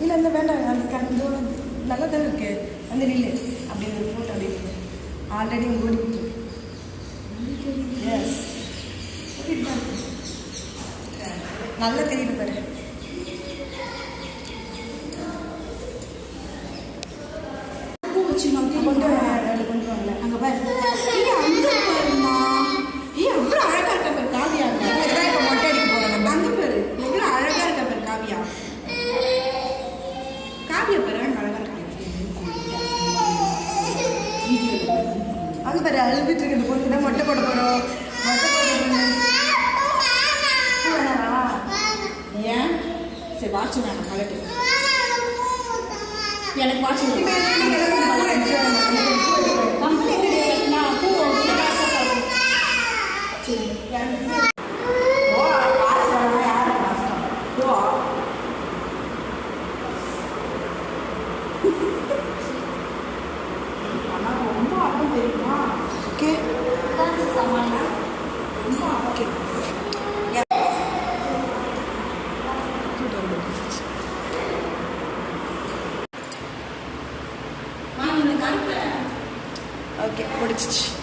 இல்லை இந்த வேண்டாம் அந்த கண்டோ நல்லா தான் இருக்கு அந்த நில்லு அப்படின்னு ஒரு ஃபோட்டோ அப்படின்னு ஆல்ரெடி ஓடிக்கிட்டு எஸ் நல்லா தெரியுது பாரு பூ வச்சு கொண்டு வாங்கல அங்கே பாரு பாருமா எவ்வளோ அழகாக இருக்க பாரு காவியா இப்போ மொட்டை அடிக்க போகிறோம் நம்ம அங்கே பாரு எவ்வளோ அழகாக இருக்க பாரு காவியா காவியா பாரு அழகாக இருக்க அங்கே பாரு அழுதுட்டு இருக்கிறது பொண்ணு தான் மொட்டை போட போகிறோம் மொட்டை போட ஏன் சரி வாட்ச் வேணாம் கலட்டு எனக்கு வாட்ச் ரொம்ப அர்த்தம் தெரியுமா ஓகே ஓகே ஓகே பிடிச்சிச்சு